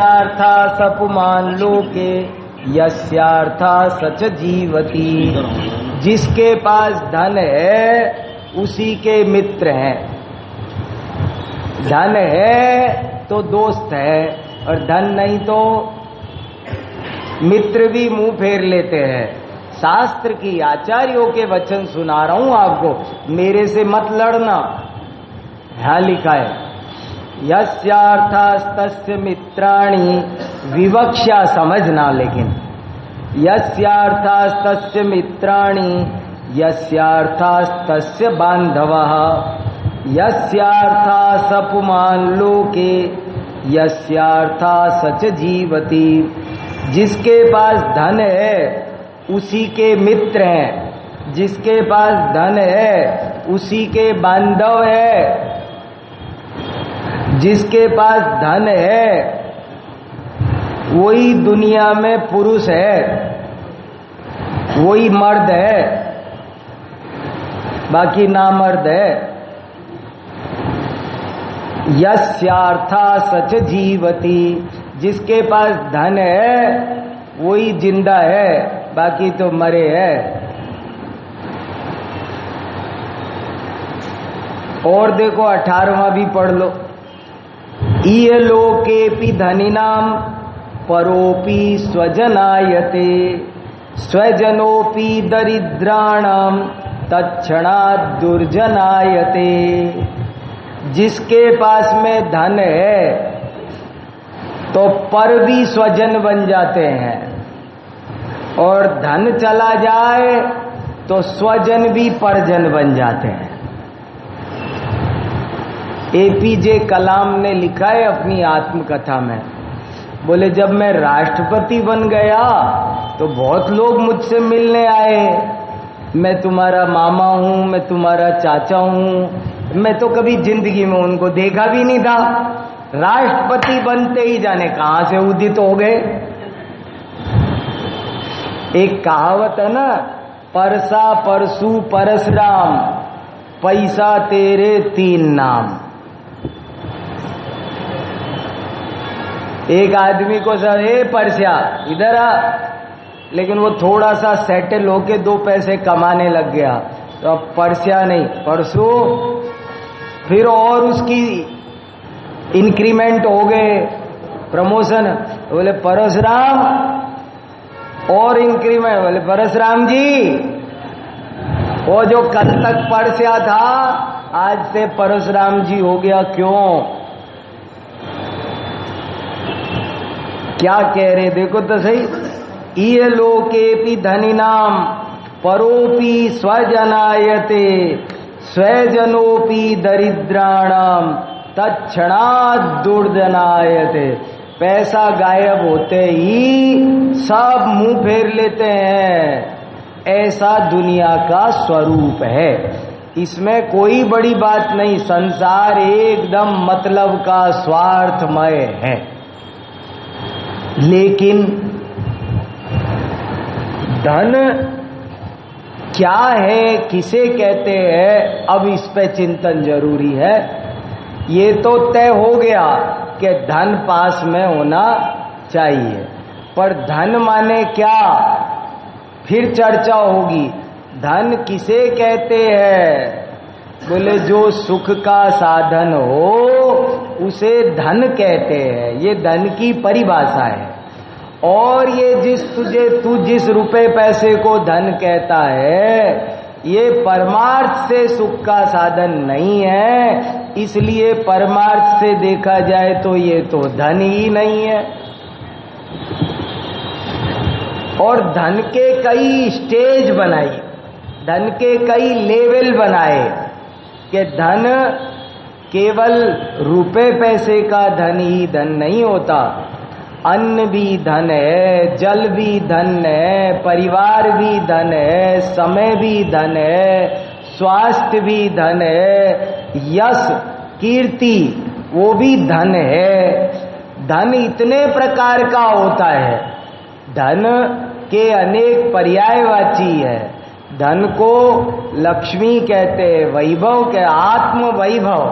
यस्यार्था सपुमान लोके यस्यार्था सच जीवती। जिसके पास धन है उसी के मित्र हैं। धन है तो दोस्त है और धन नहीं तो मित्र भी मुंह फेर लेते हैं। शास्त्र की आचार्यों के वचन सुना रहा हूं आपको, मेरे से मत लड़ना। यहां लिखा है यस्यार्थास्तस्य मित्राणि, विवक्षा समझना, लेकिन यस्यार्थास्तस्य मित्राणि यस्यार्थास्तस्य बांधवः यस्यार्था सपुमान लोके यस्यार्था सच जीवती। जिसके पास धन है उसी के मित्र हैं, जिसके पास धन है उसी के बांधव है। जिसके पास धन है वही दुनिया में पुरुष है, वही मर्द है, बाकी नामर्द है। यस्यार्था सच जीवती। जिसके पास धन है वही जिंदा है, बाकी तो मरे है। और देखो 18वां भी पढ़ लो। इह लोकेपि धनिनाम परोपि स्वजनायते स्वजनोपि दरिद्राणाम तत्क्षणात् दुर्जनायते। जिसके पास में धन है तो पर भी स्वजन बन जाते हैं, और धन चला जाए तो स्वजन भी परजन बन जाते हैं। एपीजे कलाम ने लिखा है अपनी आत्मकथा में, बोले जब मैं राष्ट्रपति बन गया तो बहुत लोग मुझसे मिलने आए। मैं तुम्हारा मामा हूं, मैं तुम्हारा चाचा हूं। मैं तो कभी जिंदगी में उनको देखा भी नहीं था। राष्ट्रपति बनते ही जाने कहां से उदित हो गए। एक कहावत है ना, परसा परसू परसराम, पैसा तेरे तीन नाम। एक आदमी को सर ए परस्या इधर आ, लेकिन वो थोड़ा सा सेटल होके 2 पैसे कमाने लग गया तो अब परस्या नहीं परसू। फिर और उसकी इंक्रीमेंट हो गए, प्रमोशन, बोले परशुराम, और इंक्रीमेंट, बोले परशुराम जी वो जो कल तक परस्या था आज से परशुराम जी हो गया। क्यों, क्या कह रहे देखो तो सही। इह लोकेपि धनिनाम परोपि स्वजनायते स्वजनोपि दरिद्राणाम तत्क्षणात् दुर्जनायते। पैसा गायब होते ही सब मुंह फेर लेते हैं। ऐसा दुनिया का स्वरूप है, इसमें कोई बड़ी बात नहीं। संसार एकदम मतलब का स्वार्थमय है। लेकिन धन क्या है, किसे कहते हैं, अब इस पे चिंतन जरूरी है। ये तो तय हो गया कि धन पास में होना चाहिए, पर धन माने क्या, फिर चर्चा होगी। धन किसे कहते हैं, बोले जो सुख का साधन हो उसे धन कहते हैं। ये धन की परिभाषा है। और ये तू जिस रुपए पैसे को धन कहता है, ये परमार्थ से सुख का साधन नहीं है। इसलिए परमार्थ से देखा जाए तो ये तो धन ही नहीं है। और धन के कई स्टेज बनाई, धन के कई लेवल बनाए कि धन केवल रुपए पैसे का धन ही धन नहीं होता। अन्न भी धन है, जल भी धन है, परिवार भी धन है, समय भी धन है, स्वास्थ्य भी धन है, यश कीर्ति वो भी धन है। धन इतने प्रकार का होता है। धन के अनेक पर्यायवाची है। धन को लक्ष्मी कहते हैं, वैभव के आत्म वैभव,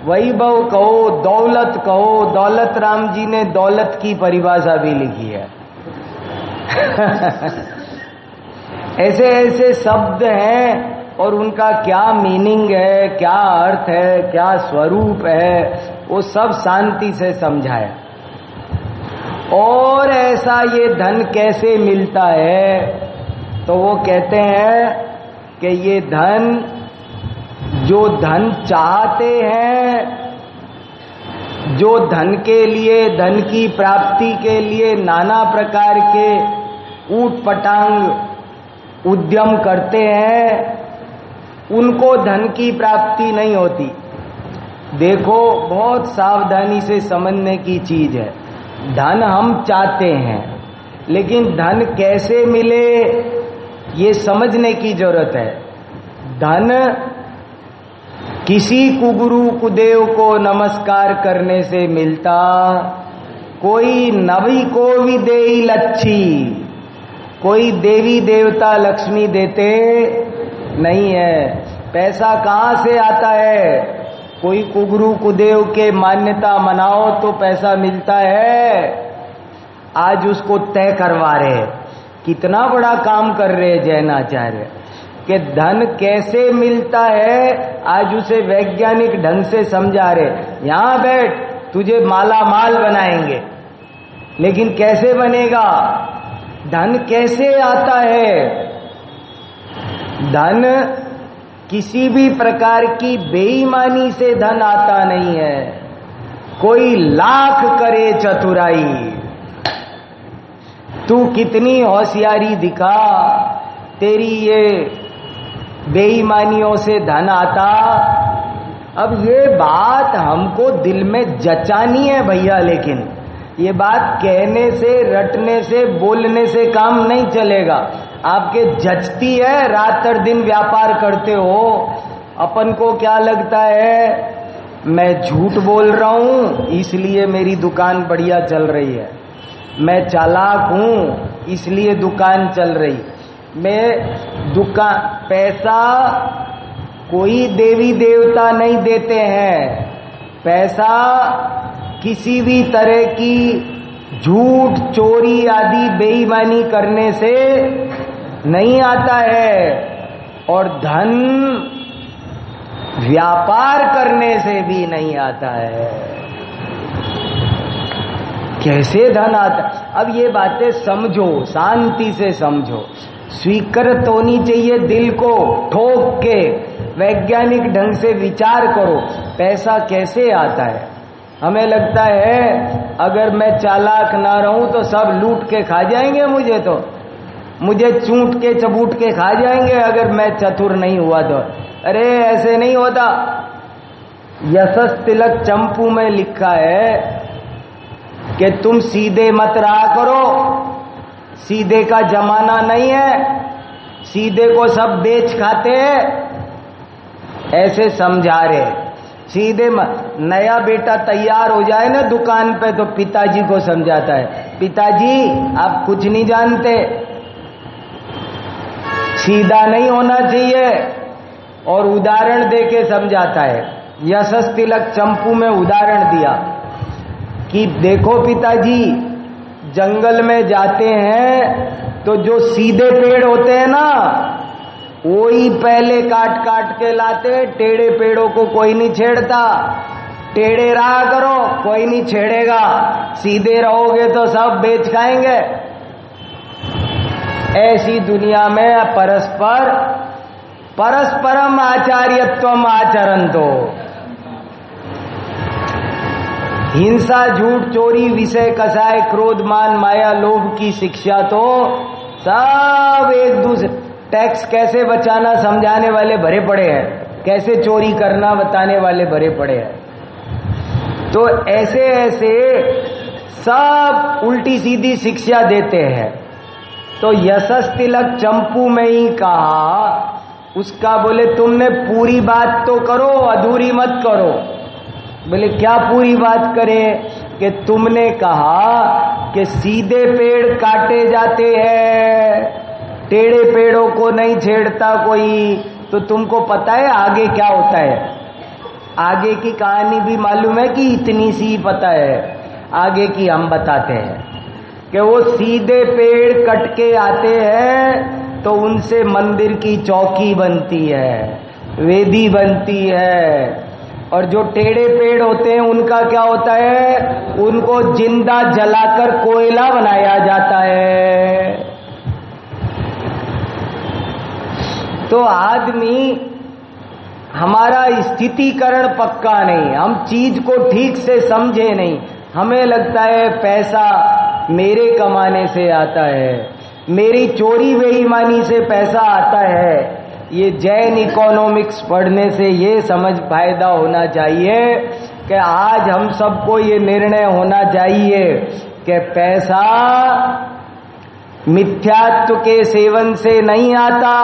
वैभव कहो, दौलत कहो, दौलत राम जी ने दौलत की परिभाषा भी लिखी है। ऐसे ऐसे शब्द हैं और उनका क्या मीनिंग है, क्या अर्थ है, क्या स्वरूप है, वो सब शांति से समझाया। और ऐसा ये धन कैसे मिलता है, तो वो कहते हैं कि ये धन, जो धन चाहते हैं, जो धन के लिए, धन की प्राप्ति के लिए नाना प्रकार के ऊट पटांग उद्यम करते हैं, उनको धन की प्राप्ति नहीं होती। देखो, बहुत सावधानी से समझने की चीज है। धन हम चाहते हैं, लेकिन धन कैसे मिले ये समझने की जरूरत है। धन किसी कुगुरु कुदेव को नमस्कार करने से मिलता, कोई नवी को भी देई लच्छी, कोई देवी देवता लक्ष्मी देते नहीं है। पैसा कहाँ से आता है? कोई कुगुरु कुदेव के मान्यता मनाओ तो पैसा मिलता है। आज उसको तय करवा रहे, कितना बड़ा काम कर रहे जैनाचार्य, कि धन कैसे मिलता है, आज उसे वैज्ञानिक ढंग से समझा रहे। यहां बैठ, तुझे माला माल बनाएंगे। लेकिन कैसे बनेगा? धन कैसे आता है? धन किसी भी प्रकार की बेईमानी से धन आता नहीं है। कोई लाख करे चतुराई, तू कितनी होशियारी दिखा, तेरी ये बेईमानियों से धन आता। अब ये बात हमको दिल में जचानी है भैया, लेकिन ये बात कहने से, रटने से, बोलने से काम नहीं चलेगा। आपके जचती है, रात और दिन व्यापार करते हो। अपन को क्या लगता है, मैं झूठ बोल रहा हूं इसलिए मेरी दुकान बढ़िया चल रही है, मैं चालाक हूं इसलिए दुकान चल रही। मैं दुकान, पैसा कोई देवी देवता नहीं देते हैं। पैसा किसी भी तरह की झूठ, चोरी आदि बेईमानी करने से नहीं आता है, और धन व्यापार करने से भी नहीं आता है। कैसे धन आता? अब ये बातें समझो, शांति से समझो, स्वीकृत होनी चाहिए दिल को ठोक के, वैज्ञानिक ढंग से विचार करो। पैसा कैसे आता है? हमें लगता है अगर मैं चालाक ना रहूं तो सब लूट के खा जाएंगे, मुझे चूट के चबूट के खा जाएंगे अगर मैं चतुर नहीं हुआ तो। अरे ऐसे नहीं होता। यशस तिलक चंपू में लिखा है कि तुम सीधे मत रहा करो, सीधे का जमाना नहीं है, सीधे को सब बेच खाते हैं, ऐसे समझा रहे। सीधे नया बेटा तैयार हो जाए ना दुकान पे तो पिताजी को समझाता है, पिताजी आप कुछ नहीं जानते, सीधा नहीं होना चाहिए, और उदाहरण देके समझाता है। यशस तिलक चंपू में उदाहरण दिया कि देखो पिताजी, जंगल में जाते हैं तो जो सीधे पेड़ होते हैं ना, वही पहले काट काट के लाते, टेढ़े पेड़ों को कोई नहीं छेड़ता। टेढ़े रहा करो, कोई नहीं छेड़ेगा, सीधे रहोगे तो सब बेच खाएंगे। ऐसी दुनिया में परस्परम आचार्यत्वम आचरन्तो, हिंसा, झूठ, चोरी, विषय, कसाय, क्रोध, मान, माया, लोभ की शिक्षा तो सब एक दूसरे, टैक्स कैसे बचाना समझाने वाले भरे पड़े हैं, कैसे चोरी करना बताने वाले भरे पड़े हैं। तो ऐसे ऐसे सब उल्टी सीधी शिक्षा देते हैं। तो यशस तिलक चंपू में ही कहा, उसका बोले तुमने पूरी बात तो करो, अधूरी मत करो। बोले क्या पूरी बात करे? कि तुमने कहा कि सीधे पेड़ काटे जाते हैं, टेढ़े पेड़ों को नहीं छेड़ता कोई, तो तुमको पता है आगे क्या होता है? आगे की कहानी भी मालूम है कि इतनी सी पता है? आगे की हम बताते हैं कि वो सीधे पेड़ कट के आते हैं तो उनसे मंदिर की चौकी बनती है, वेदी बनती है। और जो टेढ़े पेड़ होते हैं उनका क्या होता है? उनको जिंदा जलाकर कोयला बनाया जाता है। तो आदमी हमारा स्थितिकरण पक्का नहीं, हम चीज को ठीक से समझे नहीं। हमें लगता है पैसा मेरे कमाने से आता है, मेरी चोरी बेईमानी से पैसा आता है। ये जैन इकोनॉमिक्स पढ़ने से ये समझ फायदा होना चाहिए कि आज हम सबको ये निर्णय होना चाहिए कि पैसा मिथ्यात्व के सेवन से नहीं आता,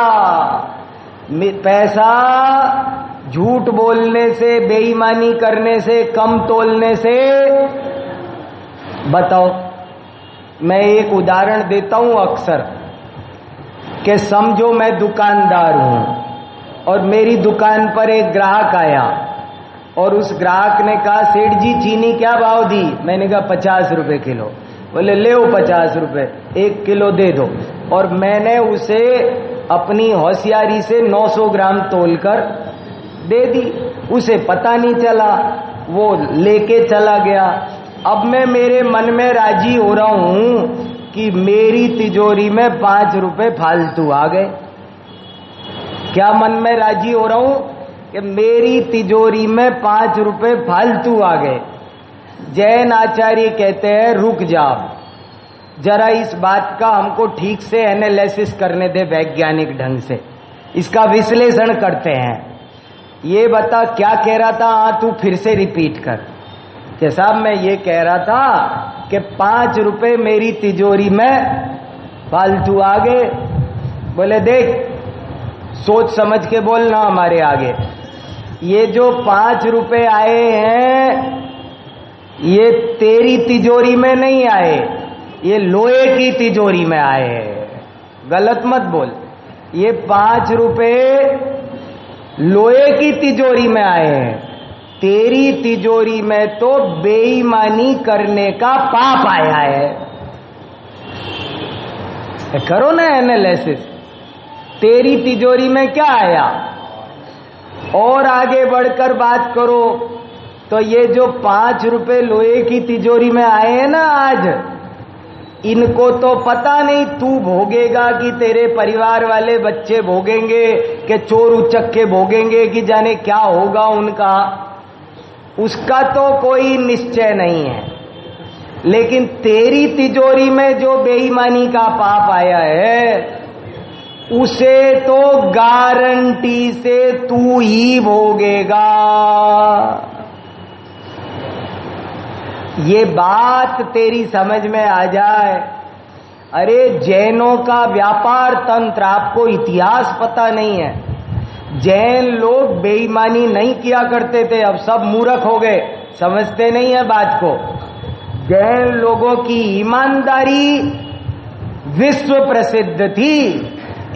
पैसा झूठ बोलने से, बेईमानी करने से, कम तोलने से। बताओ, मैं एक उदाहरण देता हूं अक्सर कि समझो मैं दुकानदार हूं और मेरी दुकान पर एक ग्राहक आया और उस ग्राहक ने कहा, सेठ जी चीनी क्या भाव दी? मैंने कहा 50 रुपए किलो। बोले ले 50 रुपए, 1 किलो दे दो। और मैंने उसे अपनी होशियारी से 900 ग्राम तोलकर दे दी। उसे पता नहीं चला, वो लेके चला गया। अब मैं मेरे मन में राजी हो रहा हूं कि मेरी तिजोरी में 5 रुपए फालतू आ गए। क्या मन में राजी हो रहा हूं कि मेरी तिजोरी में 5 रुपए फालतू आ गए। जैन आचार्य कहते हैं रुक जाओ जरा, इस बात का हमको ठीक से एनालिसिस करने दे, वैज्ञानिक ढंग से इसका विश्लेषण करते हैं। ये बता क्या कह रहा था? हाँ तू फिर से रिपीट कर कि साहब मैं ये कह रहा था कि 5 रुपए मेरी तिजोरी में फालतू आ गए। बोले देख, सोच समझ के बोलना हमारे आगे। ये जो 5 रुपए आए हैं ये तेरी तिजोरी में नहीं आए, ये लोहे की तिजोरी में आए हैं। गलत मत बोल। ये 5 रुपए लोहे की तिजोरी में आए हैं, तेरी तिजोरी में तो बेईमानी करने का पाप आया है। करो ना एनालिसिस, तेरी तिजोरी में क्या आया? और आगे बढ़कर बात करो तो ये जो 5 रुपए लोहे की तिजोरी में आए हैं ना आज, इनको तो पता नहीं तू भोगेगा कि तेरे परिवार वाले बच्चे भोगेंगे, कि चोर उचक्के भोगेंगे, कि जाने क्या होगा उनका, उसका तो कोई निश्चय नहीं है। लेकिन तेरी तिजोरी में जो बेईमानी का पाप आया है उसे तो गारंटी से तू ही भोगेगा। ये बात तेरी समझ में आ जाए। अरे जैनों का व्यापार तंत्र, आपको इतिहास पता नहीं है। जैन लोग बेईमानी नहीं किया करते थे, अब सब मूर्ख हो गए, समझते नहीं है बात को। जैन लोगों की ईमानदारी विश्व प्रसिद्ध थी।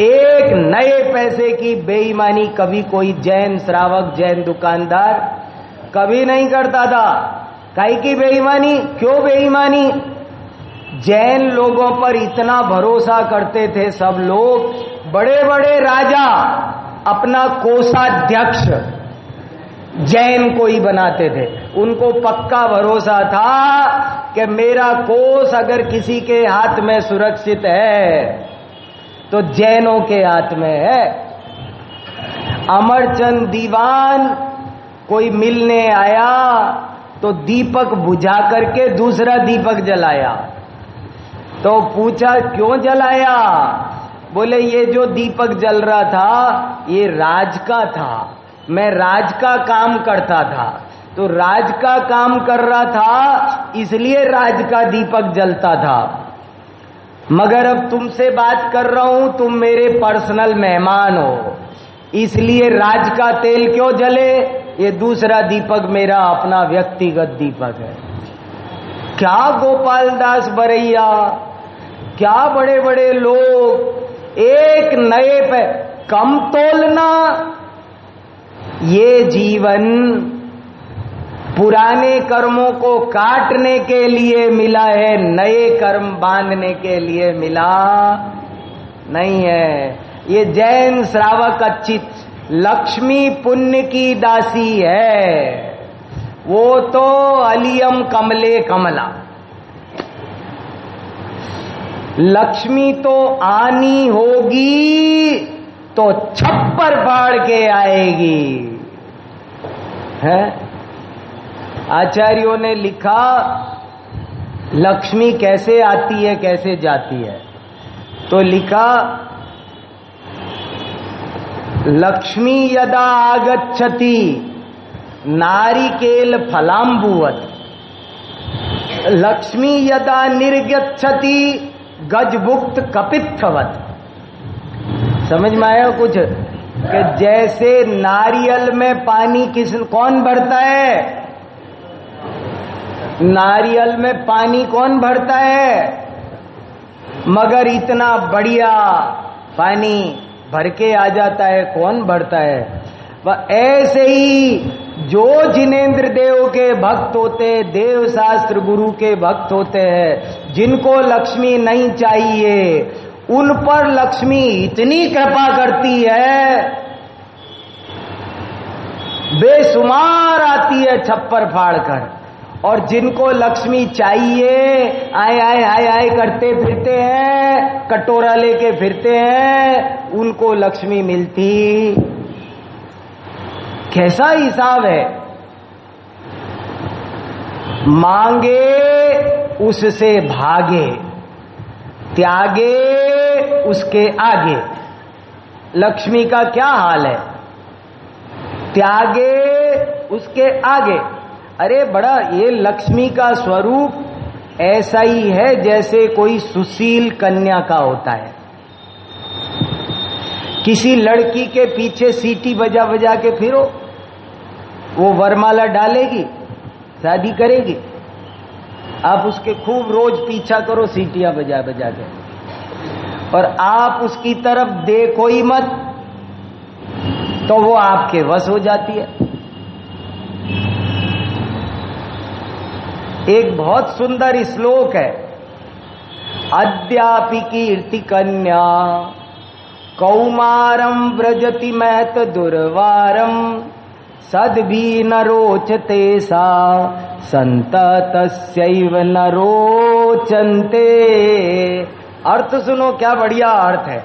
एक नए पैसे की बेईमानी कभी कोई जैन श्रावक, जैन दुकानदार कभी नहीं करता था। काहे की बेईमानी? क्यों बेईमानी? जैन लोगों पर इतना भरोसा करते थे सब लोग, बड़े बड़े राजा अपना कोषाध्यक्ष जैन को ही बनाते थे। उनको पक्का भरोसा था कि मेरा कोष अगर किसी के हाथ में सुरक्षित है तो जैनों के हाथ में है। अमरचंद दीवान कोई मिलने आया तो दीपक बुझा करके दूसरा दीपक जलाया। तो पूछा क्यों जलाया? बोले ये जो दीपक जल रहा था ये राज का था, मैं राज का काम करता था, तो राज का काम कर रहा था इसलिए राज का दीपक जलता था। मगर अब तुमसे बात कर रहा हूं, तुम मेरे पर्सनल मेहमान हो, इसलिए राज का तेल क्यों जले? ये दूसरा दीपक मेरा अपना व्यक्तिगत दीपक है। क्या गोपाल दास बरैया, क्या बड़े बड़े लोग एक नए पे कम तोलना। ये जीवन पुराने कर्मों को काटने के लिए मिला है, नए कर्म बांधने के लिए मिला नहीं है। ये जैन श्रावक अच्छी, लक्ष्मी पुण्य की दासी है, वो तो अलियम कमले कमला। लक्ष्मी तो आनी होगी तो छप्पर फाड़ के आएगी, है? आचार्यों ने लिखा लक्ष्मी कैसे आती है कैसे जाती है, तो लिखा लक्ष्मी यदा आगच्छति नारिकेल फलांबुवत, लक्ष्मी यदा निर्गच्छति गजभुक्त कपित्थवत। समझ में आया कुछ? कि जैसे नारियल में पानी कौन भरता है? नारियल में पानी कौन भरता है? मगर इतना बढ़िया पानी भर के आ जाता है, कौन भरता है? वह ऐसे ही जो जिनेंद्र देव के भक्त होते, देव शास्त्र गुरु के भक्त होते हैं, जिनको लक्ष्मी नहीं चाहिए, उन पर लक्ष्मी इतनी कृपा करती है, बेशुमार आती है छप्पर फाड़ कर। और जिनको लक्ष्मी चाहिए, आए आए आए आए करते फिरते हैं, कटोरा लेके फिरते हैं, उनको लक्ष्मी मिलती। कैसा हिसाब है? मांगे उससे भागे, त्यागे उसके आगे। लक्ष्मी का क्या हाल है? त्यागे उसके आगे। अरे बड़ा, ये लक्ष्मी का स्वरूप ऐसा ही है जैसे कोई सुशील कन्या का होता है। किसी लड़की के पीछे सीटी बजा बजा के फिरो, वो वरमाला डालेगी, शादी करेगी। आप उसके खूब रोज पीछा करो सीटियां बजा बजा के, और आप उसकी तरफ देखो ही मत, तो वो आपके वश हो जाती है। एक बहुत सुंदर श्लोक है, अद्यापि कीर्ति कन्या कौमारम व्रजति महत दुर्वारम सद्भी न रोचते सा संततस्यैव न रोचन्ते। अर्थ सुनो, क्या बढ़िया अर्थ है,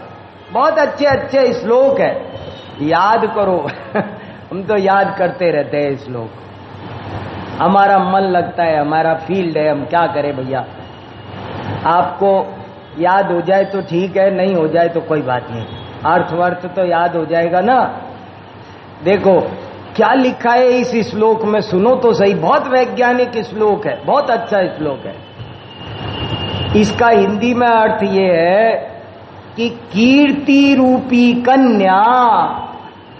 बहुत अच्छे अच्छे श्लोक है, याद करो। हम तो याद करते रहते हैं श्लोक, हमारा मन लगता है, हमारा फील्ड है, हम क्या करें भैया। आपको याद हो जाए तो ठीक है, नहीं हो जाए तो कोई बात नहीं, अर्थ वर्थ तो याद हो जाएगा ना। देखो क्या लिखा है इस श्लोक में, सुनो तो सही, बहुत वैज्ञानिक श्लोक है, बहुत अच्छा श्लोक है। इसका हिंदी में अर्थ ये है कि कीर्ति रूपी कन्या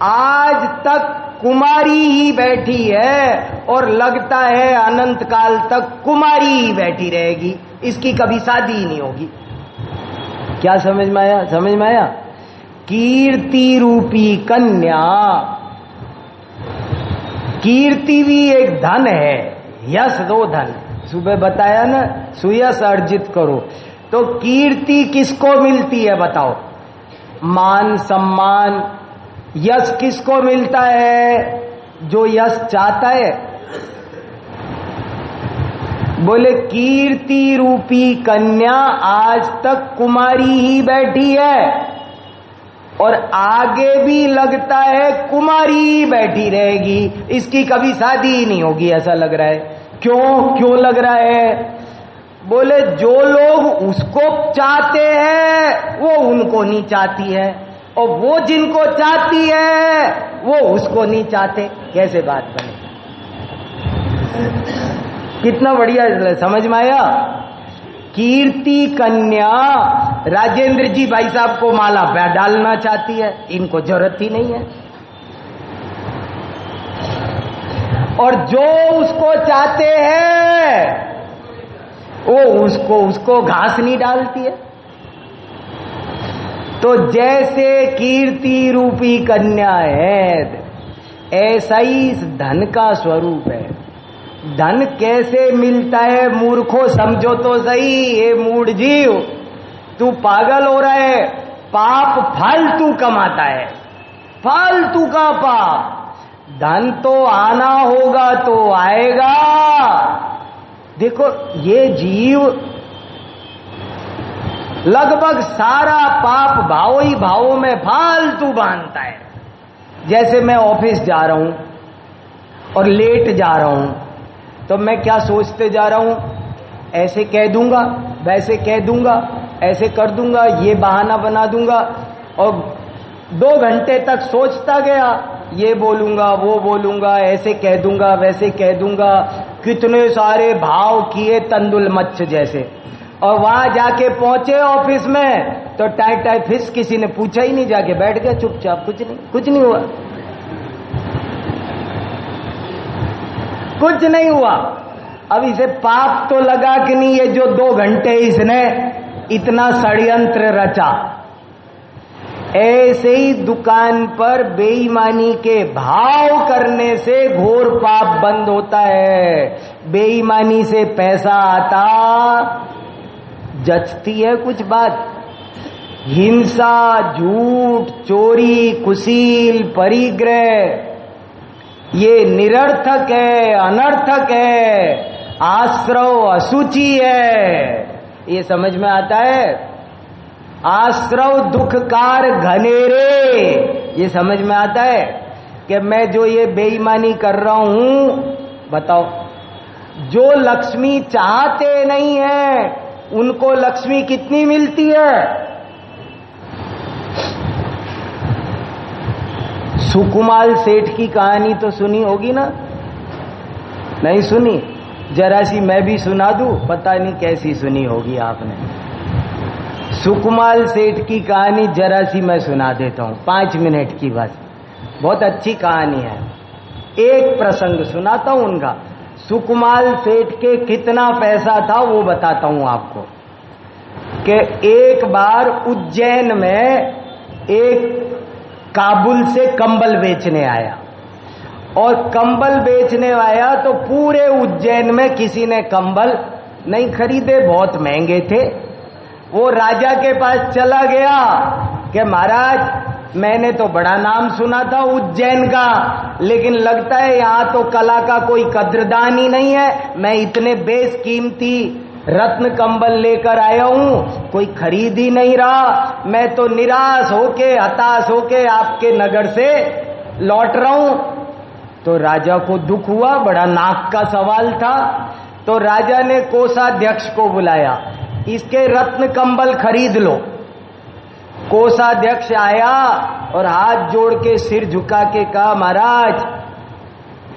आज तक कुमारी ही बैठी है और लगता है अनंत काल तक कुमारी ही बैठी रहेगी, इसकी कभी शादी ही नहीं होगी। क्या समझ में आया? समझ में आया? कीर्ति रूपी कन्या, कीर्ति भी एक धन है, यश दो धन, सुबह बताया ना, सुयश अर्जित करो। तो कीर्ति किसको मिलती है बताओ? मान सम्मान, यश किसको मिलता है? जो यश चाहता है। बोले कीर्ति रूपी कन्या आज तक कुमारी ही बैठी है और आगे भी लगता है कुमारी ही बैठी रहेगी, इसकी कभी शादी ही नहीं होगी, ऐसा लग रहा है। क्यों लग रहा है? बोले जो लोग उसको चाहते हैं वो उनको नहीं चाहती है, और वो जिनको चाहती है वो उसको नहीं चाहते। कैसे बात बने? कितना बढ़िया, समझ में आया? कीर्ति कन्या राजेंद्र जी भाई साहब को माला पे डालना चाहती है, इनको जरूरत ही नहीं है। और जो उसको चाहते हैं वो उसको घास नहीं डालती है। तो जैसे कीर्ति रूपी कन्या है, ऐसा ही इस धन का स्वरूप है। धन कैसे मिलता है मूर्खों, समझो तो सही। ये मूढ़ जीव, तू पागल हो रहा है। पाप फालतू कमाता है, फालतू का पाप। धन तो आना होगा तो आएगा। देखो ये जीव लगभग सारा पाप भाव ही भावों में फालतू बांधता है। जैसे मैं ऑफिस जा रहा हूं और लेट जा रहा हूं, तो मैं क्या सोचते जा रहा हूं, ऐसे कह दूंगा, वैसे कह दूंगा, ऐसे कर दूंगा, ये बहाना बना दूंगा। और 2 घंटे तक सोचता गया, ये बोलूंगा, वो बोलूंगा, ऐसे कह दूंगा, वैसे कह दूंगा। कितने सारे भाव किए तंदुल मच्छ जैसे। और वहां जाके पहुंचे ऑफिस में तो टाई टाई फिस, किसी ने पूछा ही नहीं, जाके बैठ गया चुपचाप, कुछ नहीं हुआ, कुछ नहीं हुआ। अब इसे पाप तो लगा कि नहीं, ये जो 2 घंटे इसने इतना षड्यंत्र रचा। ऐसे ही दुकान पर बेईमानी के भाव करने से घोर पाप बंद होता है। बेईमानी से पैसा आता, जचती है कुछ बात। हिंसा, झूठ, चोरी, कुशील, परिग्रह, ये निरर्थक है, अनर्थक है, आश्रव असुचि है। ये समझ में आता है। आश्रव दुखकार घनेरे, ये समझ में आता है कि मैं जो ये बेईमानी कर रहा हूं, बताओ, जो लक्ष्मी चाहते नहीं है उनको लक्ष्मी कितनी मिलती है? सुकुमाल सेठ की कहानी तो सुनी होगी ना? नहीं सुनी? जरा सी मैं भी सुना दूं, पता नहीं कैसी सुनी होगी आपने। सुकुमाल सेठ की कहानी जरा सी मैं सुना देता हूं, 5 मिनट की बस। बहुत अच्छी कहानी है। एक प्रसंग सुनाता हूं उनका। सुकुमाल सेठ के कितना पैसा था वो बताता हूं आपको। कि एक बार उज्जैन में एक काबुल से कंबल बेचने आया, और कंबल बेचने आया तो पूरे उज्जैन में किसी ने कंबल नहीं खरीदे, बहुत महंगे थे। वो राजा के पास चला गया कि महाराज मैंने तो बड़ा नाम सुना था उज्जैन का, लेकिन लगता है यहां तो कला का कोई कद्रदान ही नहीं है। मैं इतने बेशकीमती रत्न कंबल लेकर आया हूं, कोई खरीद ही नहीं रहा। मैं तो निराश होके, हताश होके आपके नगर से लौट रहा हूं। तो राजा को दुख हुआ, बड़ा नाक का सवाल था। तो राजा ने कोषाध्यक्ष को बुलाया, इसके रत्न कंबल खरीद लो। कोषाध्यक्ष आया और हाथ जोड़ के सिर झुका के कहा, महाराज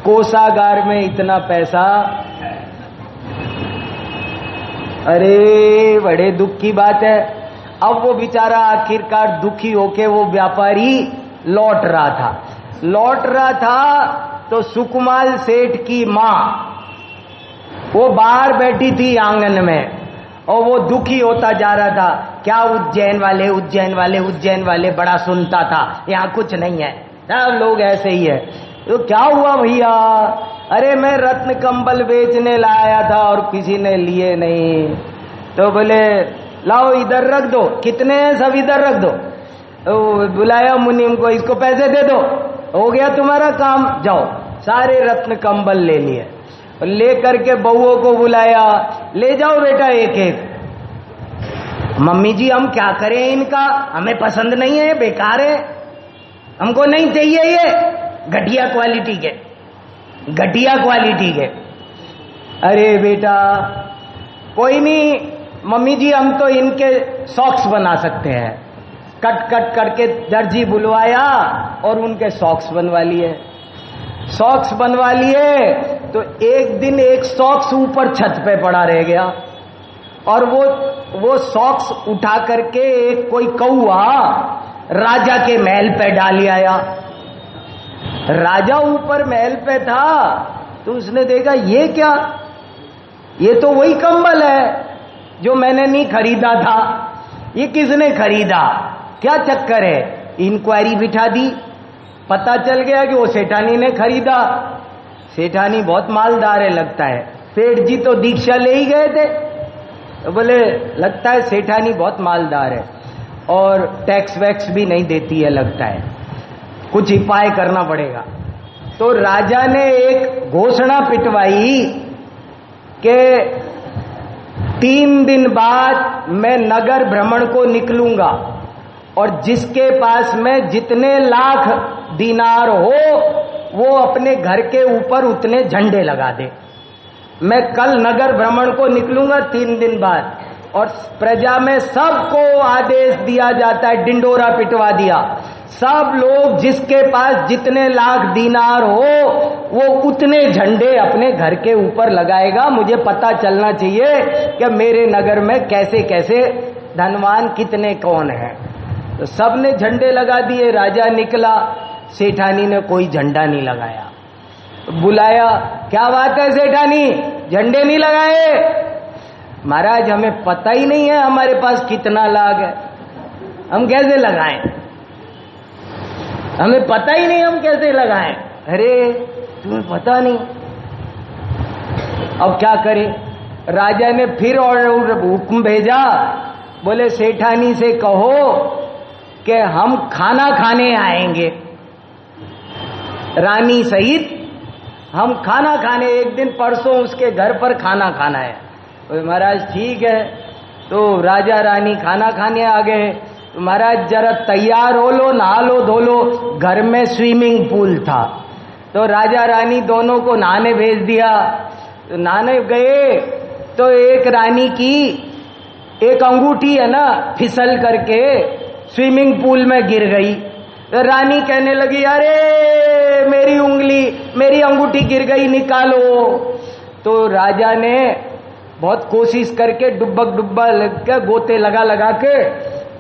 कोषागार में इतना पैसा। अरे बड़े दुख की बात है। अब वो बेचारा आखिरकार दुखी होके वो व्यापारी लौट रहा था तो सुकुमाल सेठ की मां वो बाहर बैठी थी आंगन में, और वो दुखी होता जा रहा था। क्या उज्जैन वाले बड़ा सुनता था, यहाँ कुछ नहीं है, सब लोग ऐसे ही है। तो क्या हुआ भैया? अरे मैं रत्न कंबल बेचने लाया था और किसी ने लिए नहीं। तो बोले लाओ इधर रख दो। कितने हैं? सब इधर रख दो। तो बुलाया मुनीम को, इसको पैसे दे दो, हो गया तुम्हारा काम, जाओ। सारे रत्न कंबल ले लिए, ले करके बहुओं को बुलाया, ले जाओ बेटा एक एक। मम्मी जी हम क्या करें इनका, हमें पसंद नहीं है, बेकार है, हमको नहीं चाहिए, ये घटिया क्वालिटी के। अरे बेटा कोई नहीं मम्मी जी, हम तो इनके सॉक्स बना सकते हैं। कट करके दर्जी बुलवाया और उनके सॉक्स बनवा लिए। तो एक दिन एक सॉक्स ऊपर छत पे पड़ा रह गया, और वो सॉक्स उठा करके एक कोई कौआ राजा के महल पे डाल आया। राजा ऊपर महल पे था तो उसने देखा ये क्या, ये तो वही कंबल है जो मैंने नहीं खरीदा था, ये किसने खरीदा, क्या चक्कर है? इंक्वायरी बिठा दी, पता चल गया कि वो सेठानी ने खरीदा। सेठानी बहुत मालदार है लगता है। सेठ जी तो दीक्षा ले ही गए थे, तो बोले लगता है सेठानी बहुत मालदार है और टैक्स वैक्स भी नहीं देती है, लगता है कुछ उपाय करना पड़ेगा। तो राजा ने एक घोषणा पिटवाई कि 3 दिन बाद मैं नगर भ्रमण को निकलूंगा और जिसके पास में जितने लाख दिनार हो वो अपने घर के ऊपर उतने झंडे लगा दे। मैं कल नगर भ्रमण को निकलूंगा 3 दिन बाद, और प्रजा में सबको आदेश दिया जाता है, डिंडोरा पिटवा दिया, सब लोग जिसके पास जितने लाख दिनार हो वो उतने झंडे अपने घर के ऊपर लगाएगा। मुझे पता चलना चाहिए कि मेरे नगर में कैसे कैसे धनवान कितने कौन है। तो सबने झंडे लगा दिए। राजा निकला, सेठानी ने कोई झंडा नहीं लगाया। बुलाया, क्या बात है सेठानी, झंडे नहीं लगाए? महाराज हमें पता ही नहीं है हमारे पास कितना लाख है, हम कैसे लगाएं? हमें पता ही नहीं, हम कैसे लगाएं? अरे तुम्हें पता नहीं, अब क्या करें? राजा ने फिर और हुक्म भेजा, बोले सेठानी से कहो कि हम खाना खाने आएंगे, रानी सहित हम खाना खाने, एक दिन परसों उसके घर पर खाना खाना है। तो महाराज ठीक है। तो राजा रानी खाना खाने आ गए। तो महाराज जरा तैयार हो लो, नहा लो, धो लो। घर में स्विमिंग पूल था, तो राजा रानी दोनों को नहाने भेज दिया। तो नहाने गए तो एक रानी की एक अंगूठी है ना, फिसल करके स्विमिंग पूल में गिर गई। तो रानी कहने लगी, अरे मेरी उंगली, मेरी अंगूठी गिर गई, निकालो। तो राजा ने बहुत कोशिश करके डुब्बक डुब्बा लग के गोते लगा लगा के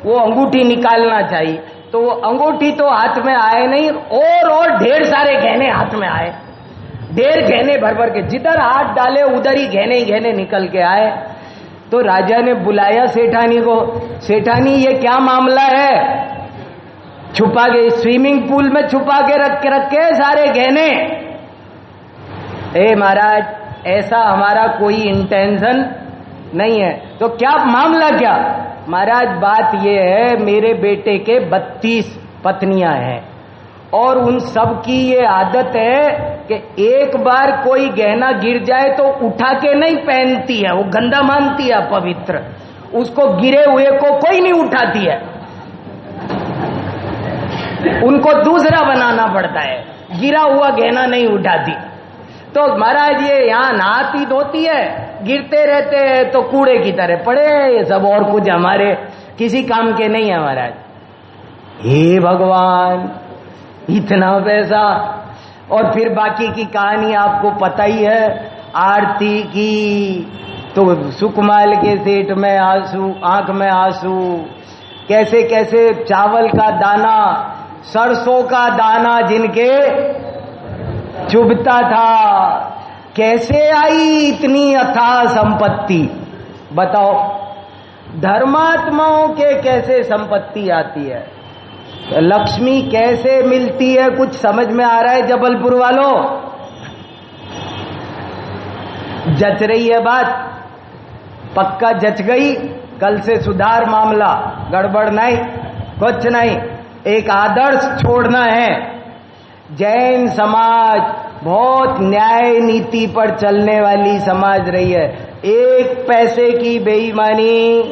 वो अंगूठी निकालना चाहिए, तो वो अंगूठी तो हाथ में आए नहीं, और ढेर सारे गहने हाथ में आए, ढेर गहने भर भर के, जिधर हाथ डाले उधर ही गहने निकल के आए। तो राजा ने बुलाया सेठानी को, सेठानी ये क्या मामला है? छुपा के स्विमिंग पूल में छुपा के रखे सारे गहने। ए महाराज ऐसा हमारा कोई इंटेंशन नहीं है। तो क्या मामला क्या? महाराज बात ये है, मेरे बेटे के 32 पत्नियां हैं और उन सब की ये आदत है कि एक बार कोई गहना गिर जाए तो उठा के नहीं पहनती है, वो गंदा मानती है, पवित्र, उसको गिरे हुए को कोई नहीं उठाती है, उनको दूसरा बनाना पड़ता है, गिरा हुआ गहना नहीं उठाती। तो महाराज ये यहाँ नहाती धोती है, गिरते रहते हैं तो कूड़े की तरह पड़े, ये सब और कुछ हमारे किसी काम के नहीं है महाराज। हे भगवान, इतना पैसा! और फिर बाकी की कहानी आपको पता ही है। आरती की तो सुकमाल के सेठ में आंसू, आंख में आंसू, कैसे कैसे चावल का दाना, सरसों का दाना जिनके चुभता था, कैसे आई इतनी अथाह संपत्ति? बताओ, धर्मात्माओं के कैसे संपत्ति आती है, लक्ष्मी कैसे मिलती है? कुछ समझ में आ रहा है जबलपुर वालों? जच रही है बात? पक्का जच गई? कल से सुधार मामला, गड़बड़ नहीं, कुछ नहीं, एक आदर्श छोड़ना है। जैन समाज बहुत न्याय नीति पर चलने वाली समाज रही है। एक पैसे की बेईमानी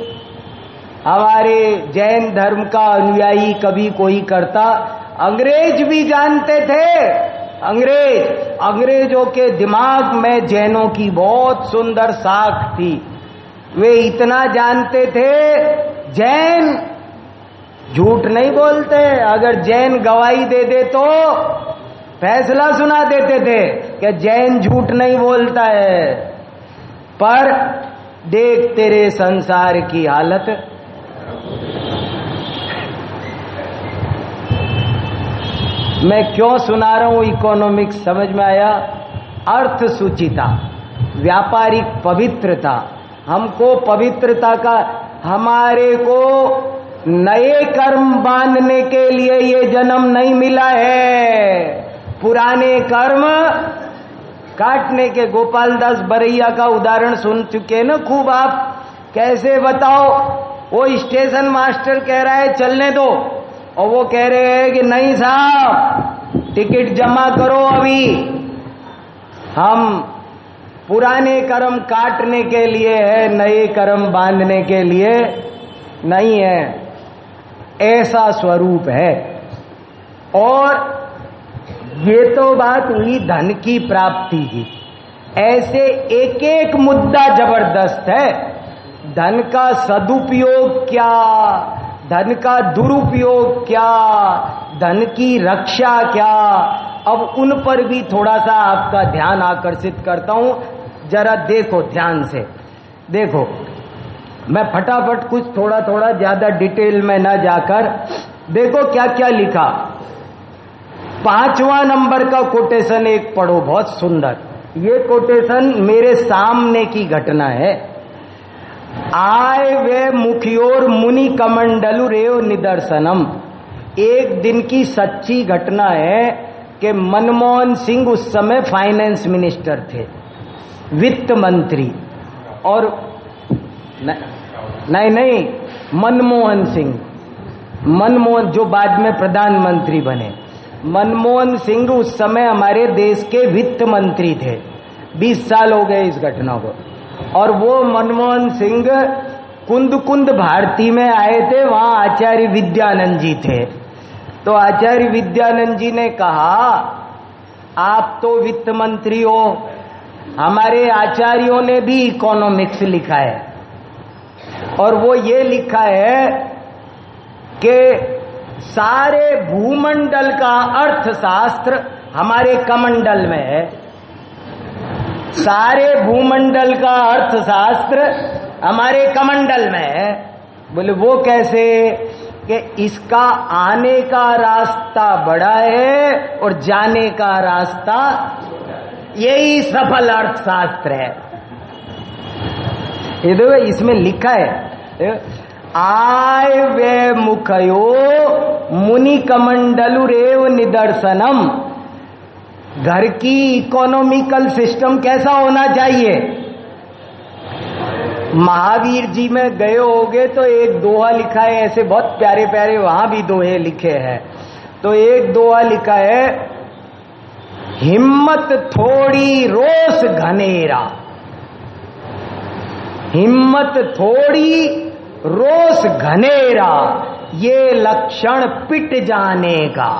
हमारे जैन धर्म का अनुयायी कभी कोई करता? अंग्रेज भी जानते थे। अंग्रेजों के दिमाग में जैनों की बहुत सुंदर साख थी। वे इतना जानते थे, जैन झूठ नहीं बोलते। अगर जैन गवाही दे दे तो फैसला सुना देते थे कि जैन झूठ नहीं बोलता है। पर देख तेरे संसार की हालत। मैं क्यों सुना रहा हूं इकोनॉमिक्स, समझ में आया? अर्थ सूचिता, व्यापारिक पवित्रता, हमको पवित्रता का, हमारे को नए कर्म बांधने के लिए ये जन्म नहीं मिला है। पुराने कर्म काटने के। गोपाल दास बरैया का उदाहरण सुन चुके ना खूब आप। कैसे बताओ, वो स्टेशन मास्टर कह रहा है चलने दो, और वो कह रहे हैं कि नहीं साहब टिकट जमा करो, अभी हम पुराने कर्म काटने के लिए है, नए कर्म बांधने के लिए नहीं है। ऐसा स्वरूप है। और ये तो बात हुई धन की प्राप्ति की। ऐसे एक एक मुद्दा जबरदस्त है। धन का सदुपयोग क्या, धन का दुरुपयोग क्या, धन की रक्षा क्या, अब उन पर भी थोड़ा सा आपका ध्यान आकर्षित करता हूं। जरा देखो ध्यान से, देखो मैं फटाफट कुछ थोड़ा थोड़ा ज्यादा डिटेल में ना जाकर, देखो क्या क्या लिखा। 5वां नंबर का कोटेशन एक पढ़ो, बहुत सुंदर। ये कोटेशन मेरे सामने की घटना है। आय वे मुखियोर मुनि कमंडलु रेव निदर्शनम। एक दिन की सच्ची घटना है कि मनमोहन सिंह उस समय फाइनेंस मिनिस्टर थे, वित्त मंत्री। और नहीं, मनमोहन सिंह, मनमोहन जो बाद में प्रधानमंत्री बने, मनमोहन सिंह उस समय हमारे देश के वित्त मंत्री थे। 20 साल हो गए इस घटना को। और वो मनमोहन सिंह कुंद भारती में आए थे, वहां आचार्य विद्यानंद जी थे। तो आचार्य विद्यानंद जी ने कहा आप तो वित्त मंत्री हो, हमारे आचार्यों ने भी इकोनॉमिक्स लिखा है, और वो ये लिखा है कि सारे भूमंडल का अर्थशास्त्र हमारे कमंडल में है। सारे भूमंडल का अर्थशास्त्र हमारे कमंडल में है। बोले वो कैसे? कि इसका आने का रास्ता बड़ा है और जाने का रास्ता, यही सफल अर्थशास्त्र है। ये देखो इसमें लिखा है, आय वे मुखयो मुनि कमंडलु रेव निदर्शनम। घर की इकोनॉमिकल सिस्टम कैसा होना चाहिए? महावीर जी में गए होगे तो एक दोहा लिखा है, ऐसे बहुत प्यारे प्यारे वहां भी दोहे लिखे हैं। तो एक दोहा लिखा है, हिम्मत थोड़ी रोष घनेरा। हिम्मत थोड़ी रोष घनेरा, ये लक्षण पिट जाने का।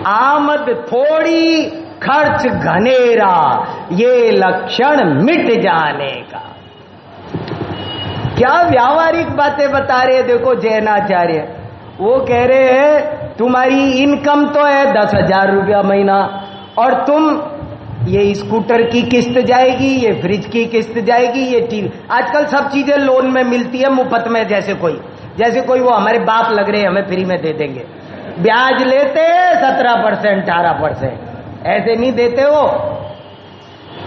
आमद थोड़ी खर्च घनेरा, ये लक्षण मिट जाने का। क्या व्यावहारिक बातें बता रहे हैं। देखो जैनाचार्य वो कह रहे हैं तुम्हारी इनकम तो है 10,000 रुपया महीना, और तुम ये स्कूटर की किस्त जाएगी, ये फ्रिज की किस्त जाएगी, ये टीवी, आजकल सब चीजें लोन में मिलती है मुफ्त में। जैसे कोई वो हमारे बाप लग रहे हैं, हमें फ्री में दे देंगे। ब्याज लेते 17% 18%, ऐसे नहीं देते हो।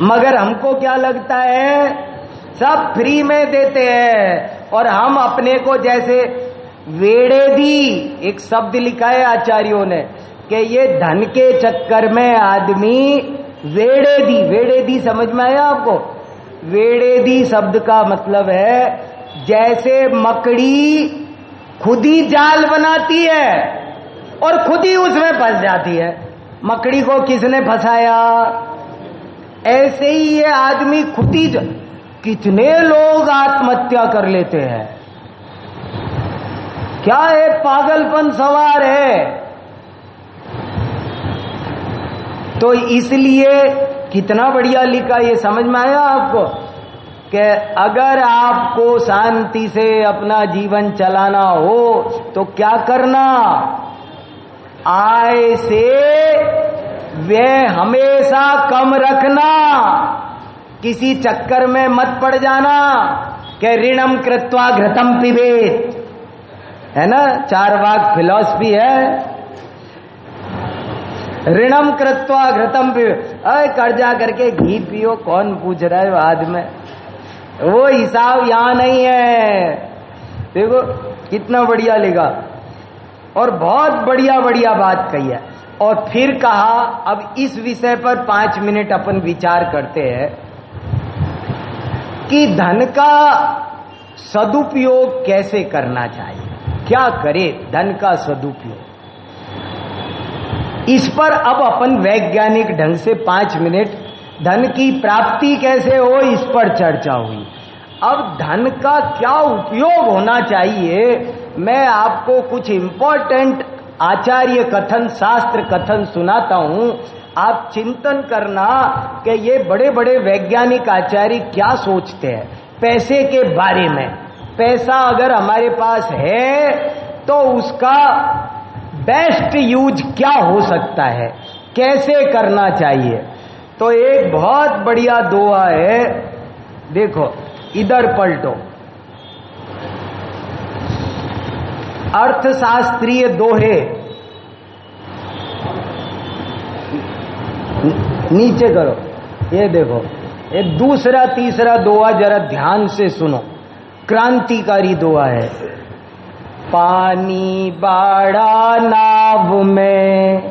मगर हमको क्या लगता है सब फ्री में देते हैं, और हम अपने को जैसे वेड़ेदी, एक शब्द लिखा है आचार्यों ने कि ये धन के चक्कर में आदमी वेड़ेदी, वेड़ेदी समझ में आया आपको? वेड़ेदी शब्द का मतलब है जैसे मकड़ी खुद ही जाल बनाती है और खुद ही उसमें फंस जाती है। मकड़ी को किसने फंसाया? ऐसे ही ये आदमी खुद ही। कितने लोग आत्महत्या कर लेते हैं, क्या है पागलपन सवार है। तो इसलिए कितना बढ़िया लिखा, ये समझ में आया आपको कि अगर आपको शांति से अपना जीवन चलाना हो तो क्या करना? आय से व्यय हमेशा कम रखना, किसी चक्कर में मत पड़ जाना कि ऋणम कृत्वा घृतम पिबेत, है ना, चारवाक फिलॉसफी है। ऋणम कृत्वा घृतम पिबेत, अरे कर्जा करके घी पियो, कौन पूछ रहा है बाद में, वो हिसाब यहां नहीं है। देखो कितना बढ़िया लिखा, और बहुत बढ़िया बढ़िया बात कही है। और फिर कहा अब इस विषय पर 5 मिनट अपन विचार करते हैं कि धन का सदुपयोग कैसे करना चाहिए, क्या करे धन का सदुपयोग। इस पर अब अपन वैज्ञानिक ढंग से 5 मिनट धन की प्राप्ति कैसे हो इस पर चर्चा हुई। अब धन का क्या उपयोग होना चाहिए, मैं आपको कुछ इंपॉर्टेंट आचार्य कथन, शास्त्र कथन सुनाता हूं। आप चिंतन करना कि ये बड़े बड़े वैज्ञानिक आचार्य क्या सोचते हैं पैसे के बारे में। पैसा अगर हमारे पास है तो उसका बेस्ट यूज क्या हो सकता है, कैसे करना चाहिए। तो एक बहुत बढ़िया दोहा है, देखो इधर पलटो, अर्थशास्त्रीय दोहे नीचे करो, ये देखो ये दूसरा तीसरा दोहा जरा ध्यान से सुनो, क्रांतिकारी दोहा है। पानी बाढ़ा नाव में,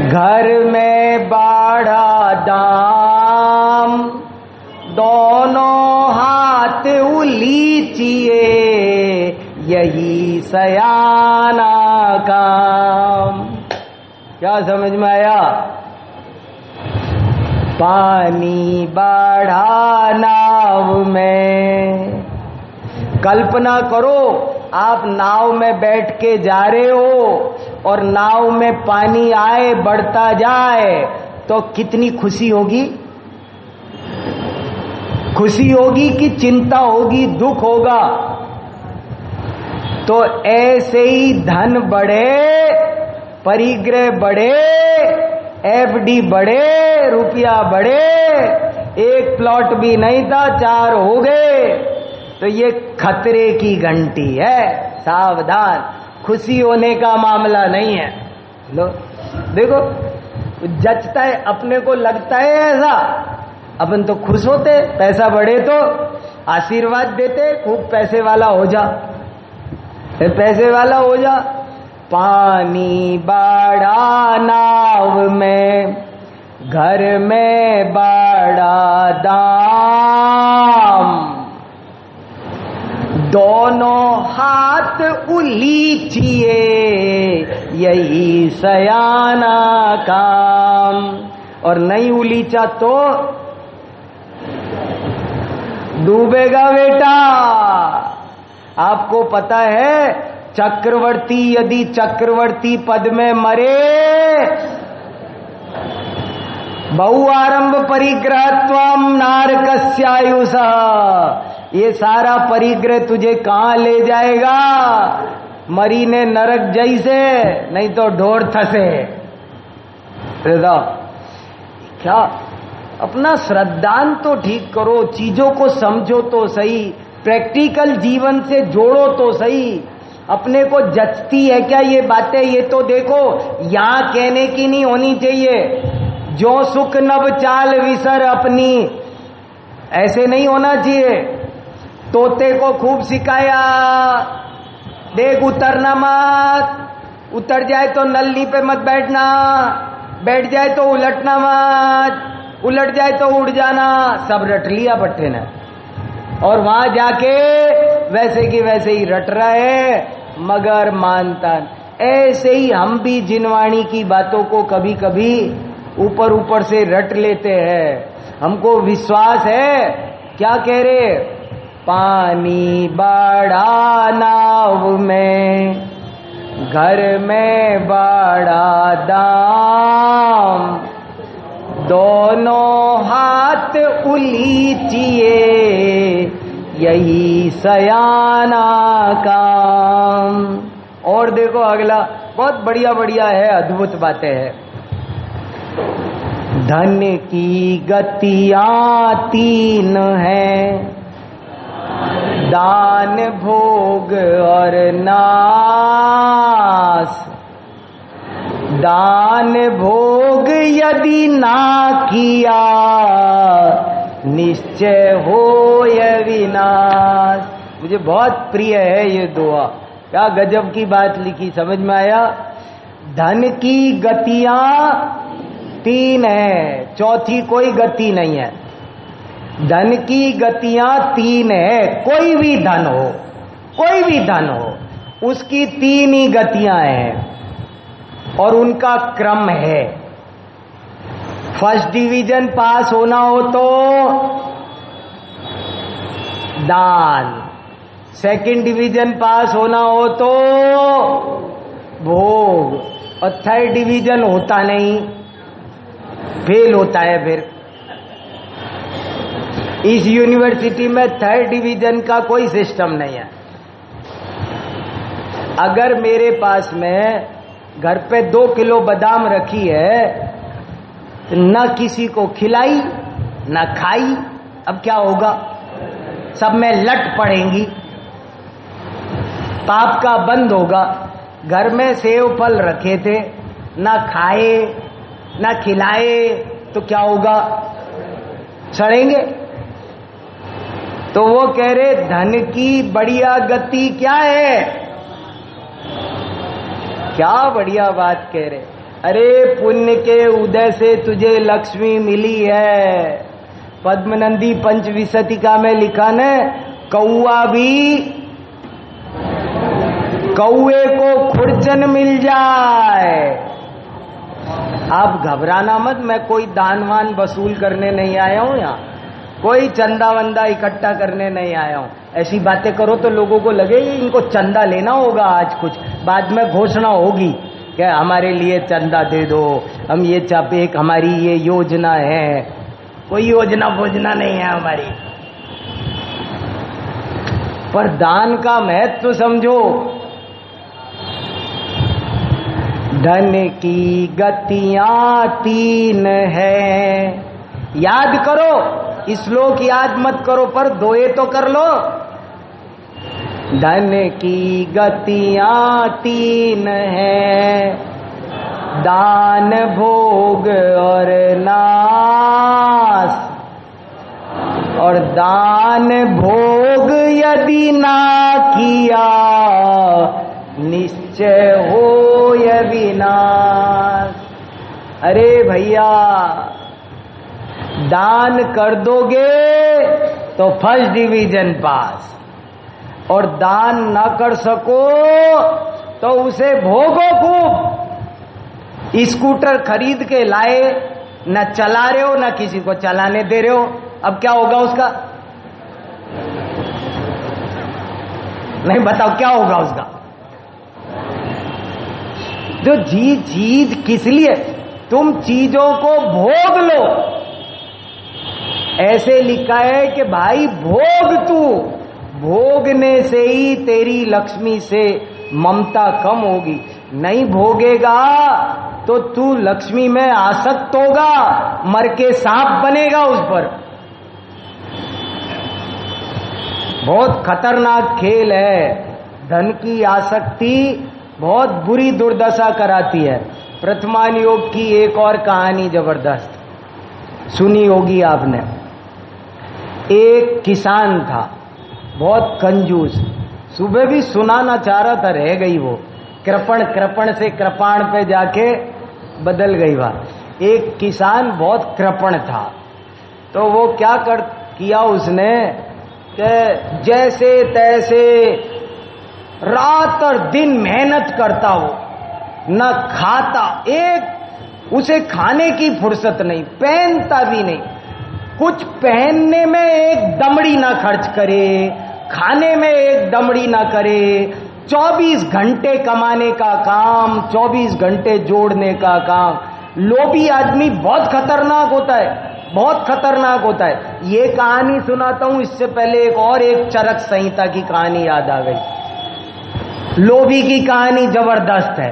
घर में बाढ़ा दाम, दोनों हाथ उलीचिए यही सयाना काम। क्या समझ में आया? पानी बाढ़ा नाव में, कल्पना करो आप नाव में बैठ के जा रहे हो और नाव में पानी आए बढ़ता जाए तो कितनी खुशी होगी, खुशी होगी कि चिंता होगी, दुख होगा। तो ऐसे ही धन बढ़े, परिग्रह बढ़े, एफडी बढ़े, रुपया बढ़े, एक प्लॉट भी नहीं था 4 हो गए, तो ये खतरे की घंटी है, सावधान। खुशी होने का मामला नहीं है। लो देखो जचता है, अपने को लगता है ऐसा, अपन तो खुश होते, पैसा बढ़े तो आशीर्वाद देते खूब पैसे वाला हो जा, फिर पैसे वाला हो जा। पानी बाढ़ा नाव में, घर में बाढ़ा दाम, दोनों हाथ उलीचिए यही सयाना काम। और नहीं उलीचा तो डूबेगा बेटा। आपको पता है चक्रवर्ती यदि चक्रवर्ती पद में मरे, बहु आरंभ परिग्रहत्वम नारकस्यायुष, ये सारा परिग्रह तुझे कहां ले जाएगा, मरी ने नरक जैसे, नहीं तो ढोर थसे। क्या अपना श्रद्धान तो ठीक करो, चीजों को समझो तो सही, प्रैक्टिकल जीवन से जोड़ो तो सही। अपने को जचती है क्या ये बातें, ये तो देखो यहां कहने की नहीं होनी चाहिए। जो सुख नभ चाल विसर अपनी, ऐसे नहीं होना चाहिए। तोते को खूब सिखाया, देख उतरना मत, उतर जाए तो नलनी पे मत बैठना, बैठ जाए तो उलटना मत, उलट जाए तो उड़ जाना। सब रट लिया बट्टे ने, और वहां जाके वैसे की वैसे ही रट रहे, मगर मानता। ऐसे ही हम भी जिनवाणी की बातों को कभी कभी ऊपर ऊपर से रट लेते हैं। हमको विश्वास है, क्या कह रहे, पानी बाढ़ा नाव में, घर में बाढ़ा दाम, दोनों हाथ उलीचिए यही सयाना काम। और देखो अगला बहुत बढ़िया बढ़िया है, अद्भुत बातें हैं। धन की गतियां 3 हैं, दान भोग और नाश। दान भोग यदि ना किया, निश्चय हो यह विनाश। मुझे बहुत प्रिय है ये दुआ, क्या गजब की बात लिखी, समझ में आया। धन की गतियां 3 है, चौथी कोई गति नहीं है। धन की गतियां 3 है। कोई भी धन हो, कोई भी धन हो, उसकी 3 ही गतियां हैं और उनका क्रम है। फर्स्ट डिवीजन पास होना हो तो दान, सेकंड डिवीजन पास होना हो तो भोग, और थर्ड डिवीजन होता नहीं, फेल होता है। फिर इस यूनिवर्सिटी में थर्ड डिवीजन का कोई सिस्टम नहीं है। अगर मेरे पास में घर पे 2 किलो बादाम रखी है, न किसी को खिलाई न खाई, अब क्या होगा? सब में लट पड़ेंगी, पाप का बंद होगा। घर में सेव फल रखे थे, ना खाए ना खिलाए, तो क्या होगा? सड़ेंगे। तो वो कह रहे धन की बढ़िया गति क्या है? क्या बढ़िया बात कह रहे। अरे पुण्य के उदय से तुझे लक्ष्मी मिली है। पद्मनंदी पंचविंशतिका में लिखा न, कौआ भी कौए को खुरचन मिल जाए। आप घबराना मत, मैं कोई दानवान वसूल करने नहीं आया हूं, यहाँ कोई चंदा वंदा इकट्ठा करने नहीं आया हूं। ऐसी बातें करो तो लोगों को लगे इनको चंदा लेना होगा आज, कुछ बाद में घोषणा होगी कि हमारे लिए चंदा दे दो, हम ये चापे, एक हमारी ये योजना है। कोई योजना भोजना नहीं है हमारी। पर दान का महत्व समझो। धन की गतियां 3 है। याद करो, श्लोक याद मत करो पर दोए तो कर लो। धन की गतियां 3 है, दान भोग और नाश। और दान भोग यदि ना किया, निश्चय हो यह विनाश। अरे भैया, दान कर दोगे तो फर्स्ट डिवीजन पास, और दान ना कर सको तो उसे भोगो खूब। स्कूटर खरीद के लाए, न चला रहे हो न किसी को चलाने दे रहे हो, अब क्या होगा उसका? नहीं बताओ क्या होगा उसका? जो चीज किस लिए? तुम चीजों को भोग लो। ऐसे लिखा है कि भाई भोग, तू भोगने से ही तेरी लक्ष्मी से ममता कम होगी। नहीं भोगेगा तो तू लक्ष्मी में आसक्त होगा, मर के सांप बनेगा उस पर। बहुत खतरनाक खेल है। धन की आसक्ति बहुत बुरी दुर्दशा कराती है। प्रथमान योग की एक और कहानी जबरदस्त सुनी होगी आपने। एक किसान था, बहुत कंजूस। सुबह भी सुनाना चाह रहा था, रह गई वो। कृपण से कृपाण पे जाके बदल गई बात। एक किसान बहुत कृपण था, तो वो क्या किया उसने कि जैसे तैसे रात और दिन मेहनत करता हो, न खाता, एक उसे खाने की फुर्सत नहीं, पहनता भी नहीं, कुछ पहनने में एक दमड़ी ना खर्च करे, खाने में एक दमड़ी ना करे। 24 घंटे कमाने का काम, 24 घंटे जोड़ने का काम। लोभी आदमी बहुत खतरनाक होता है, बहुत खतरनाक होता है। ये कहानी सुनाता हूं, इससे पहले एक चरक संहिता की कहानी याद आ गई। लोभी की कहानी जबरदस्त है।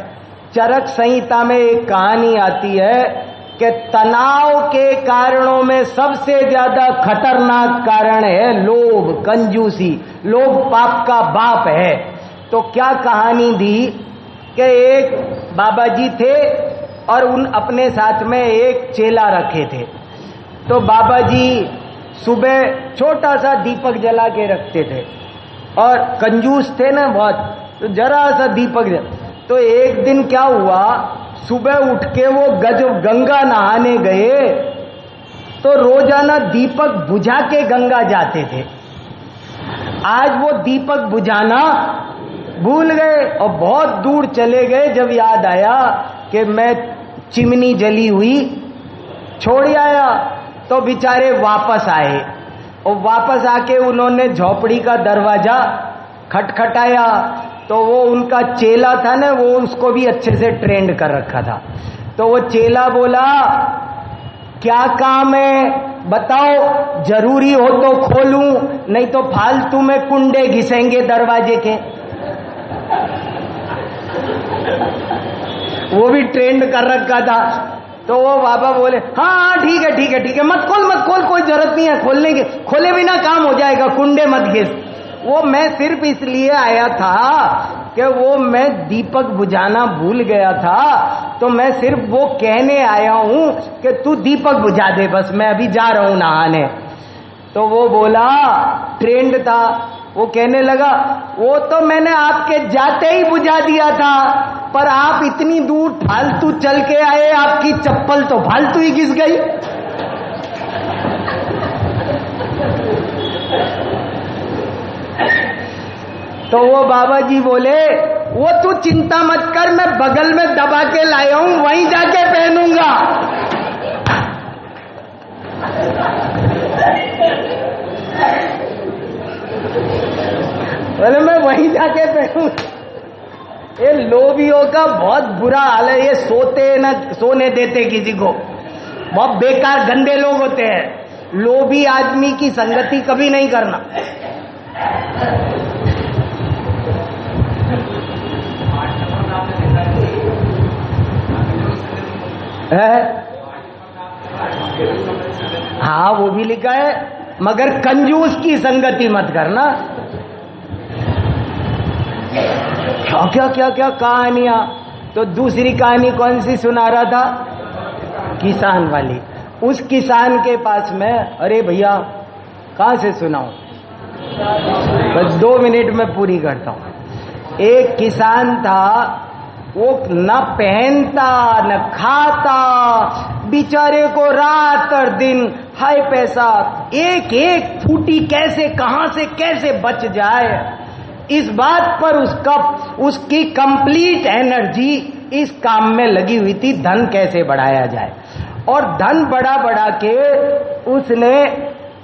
चरक संहिता में एक कहानी आती है कि तनाव के कारणों में सबसे ज्यादा खतरनाक कारण है लोभ, कंजूसी। लोभ पाप का बाप है। तो क्या कहानी दी कि एक बाबा जी थे और उन अपने साथ में एक चेला रखे थे। तो बाबा जी सुबह छोटा सा दीपक जला के रखते थे और कंजूस थे ना बहुत, तो जरा सा दीपक तो एक दिन क्या हुआ, सुबह उठ के वो गंगा नहाने गए तो रोजाना दीपक बुझा के गंगा जाते थे। आज वो दीपक बुझाना भूल गए और बहुत दूर चले गए। जब याद आया कि मैं चिमनी जली हुई छोड़ आया, तो बेचारे वापस आए और वापस आके उन्होंने झोपड़ी का दरवाजा खटखटाया। तो वो उनका चेला था ना, वो उसको भी अच्छे से ट्रेंड कर रखा था। तो वो चेला बोला, क्या काम है बताओ, जरूरी हो तो खोलूं, नहीं तो फालतू में कुंडे घिसेंगे दरवाजे के। वो भी ट्रेंड कर रखा था। तो वो बाबा बोले, हाँ ठीक है ठीक है ठीक है, मत खोल, कोई जरूरत नहीं है खोलने की, खोले बिना काम हो जाएगा, कुंडे मत घिस। वो मैं सिर्फ इसलिए आया था कि वो मैं दीपक बुझाना भूल गया था, तो मैं सिर्फ वो कहने आया हूं कि तू दीपक बुझा दे, बस मैं अभी जा रहा हूं नहाने। तो वो बोला, ट्रेंड था, वो कहने लगा, वो तो मैंने आपके जाते ही बुझा दिया था, पर आप इतनी दूर फालतू चल के आए, आपकी चप्पल तो फालतू ही घिस गई। तो वो बाबा जी बोले, वो तू चिंता मत कर, मैं बगल में दबा के लाया हूं, वहीं जाके पहनूंगा। बोले मैं वहीं जाके पहनूंगा। ये लोभियों का बहुत बुरा हाल है, ये सोते न सोने देते किसी को, बहुत बेकार गंदे लोग होते हैं। लोभी आदमी की संगति कभी नहीं करना। है? हाँ वो भी लिखा है, मगर कंजूस की संगति मत करना। क्या क्या क्या क्या कहानियां। तो दूसरी कहानी कौन सी सुना रहा था, किसान वाली। उस किसान के पास में, अरे भैया कहां से सुनाऊं, बस 2 मिनट में पूरी करता हूं। एक किसान था, वो न पहनता न खाता, बेचारे को रात और दिन हाय पैसा, एक एक फूटी कैसे कहां से कैसे बच जाए, इस बात पर उसकी कंप्लीट एनर्जी इस काम में लगी हुई थी, धन कैसे बढ़ाया जाए। और धन बढ़ा के उसने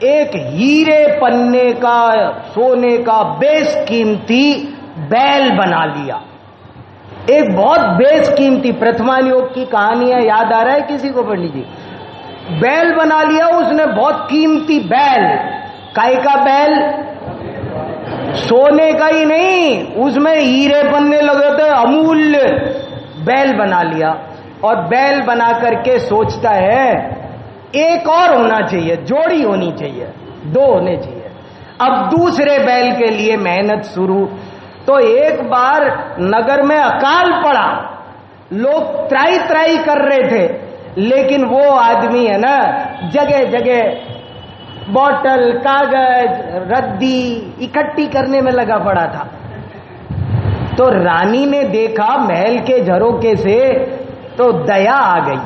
एक हीरे पन्ने का, सोने का बेशकीमती बैल बना लिया। एक बहुत बेशकीमती, प्रथमान योग की कहानियां याद आ रहा है किसी को पंडित जी? बैल बना लिया उसने, बहुत कीमती बैल। काय का बैल? सोने का ही नहीं, उसमें हीरे पन्ने लगे थे, अमूल्य बैल बना लिया। और बैल बना करके सोचता है एक और होना चाहिए, जोड़ी होनी चाहिए, 2 होने चाहिए। अब दूसरे बैल के लिए मेहनत शुरू। तो एक बार नगर में अकाल पड़ा, लोग त्राई कर रहे थे, लेकिन वो आदमी है ना, जगह जगह बोतल, कागज, रद्दी इकट्ठी करने में लगा पड़ा था। तो रानी ने देखा महल के झरोके से, तो दया आ गई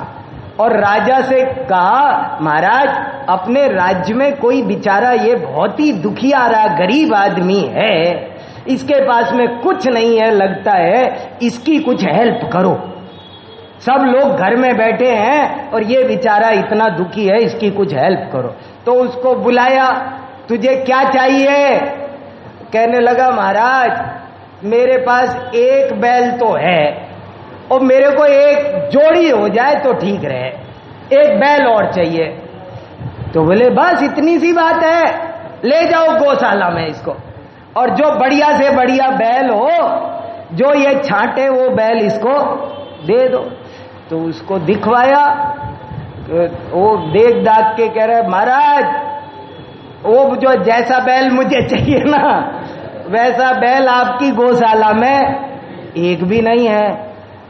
और राजा से कहा, महाराज अपने राज्य में कोई बेचारा ये बहुत ही दुखियारा गरीब आदमी है, इसके पास में कुछ नहीं है, लगता है इसकी कुछ हेल्प करो। सब लोग घर में बैठे हैं और ये बेचारा इतना दुखी है, इसकी कुछ हेल्प करो। तो उसको बुलाया, तुझे क्या चाहिए? कहने लगा, महाराज मेरे पास एक बैल तो है और मेरे को एक जोड़ी हो जाए तो ठीक रहे, एक बैल और चाहिए। तो बोले बस इतनी सी बात है, ले जाओ गौशाला में इसको, और जो बढ़िया से बढ़िया बैल हो, जो ये छांटे वो बैल इसको दे दो। तो उसको दिखवाया, वो देख दाख के कह रहे, महाराज वो जो जैसा बैल मुझे चाहिए ना, वैसा बैल आपकी गौशाला में एक भी नहीं है।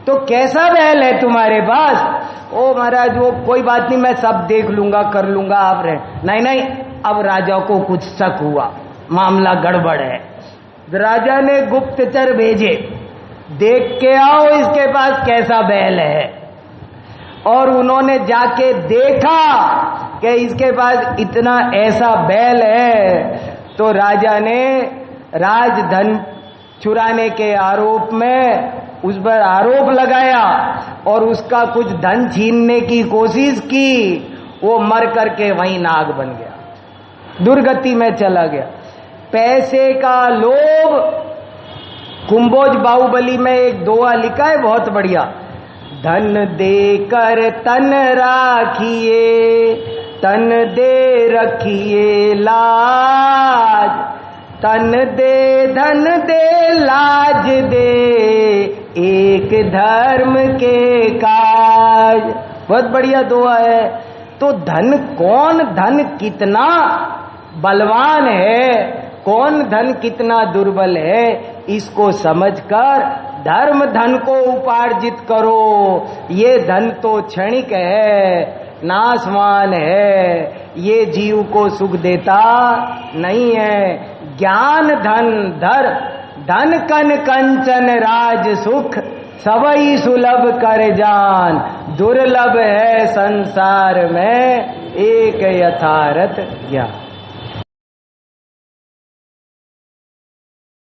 तो कैसा बैल है तुम्हारे पास? ओ महाराज वो कोई बात नहीं, मैं सब देख लूंगा, कर लूंगा, आप रहे। नहीं, अब राजा को कुछ शक हुआ, मामला गड़बड़ है। राजा ने गुप्तचर भेजे, देख के आओ इसके पास कैसा बैल है। और उन्होंने जाके देखा कि इसके पास इतना ऐसा बैल है, तो राजा ने राजधन चुराने के आरोप में उस पर आरोप लगाया और उसका कुछ धन छीनने की कोशिश की। वो मर करके वहीं नाग बन गया, दुर्गति में चला गया। पैसे का लोभ, कुंभोज बाहुबली में एक दोहा लिखा है बहुत बढ़िया, धन देकर तन राखिए, तन दे रखिए लाज, तन दे धन दे लाज दे, एक धर्म के काज। बहुत बढ़िया दुआ है। तो धन कौन धन कितना बलवान है, कौन धन कितना दुर्बल है, इसको समझकर धर्म धन को उपार्जित करो। ये धन तो क्षणिक है, नाशवान है, ये जीव को सुख देता नहीं है। ज्ञान धन धर, धन कन कंचन राज सुख, सबई सुलभ कर जान, दुर्लभ है संसार में एक यथार्थ ज्ञान।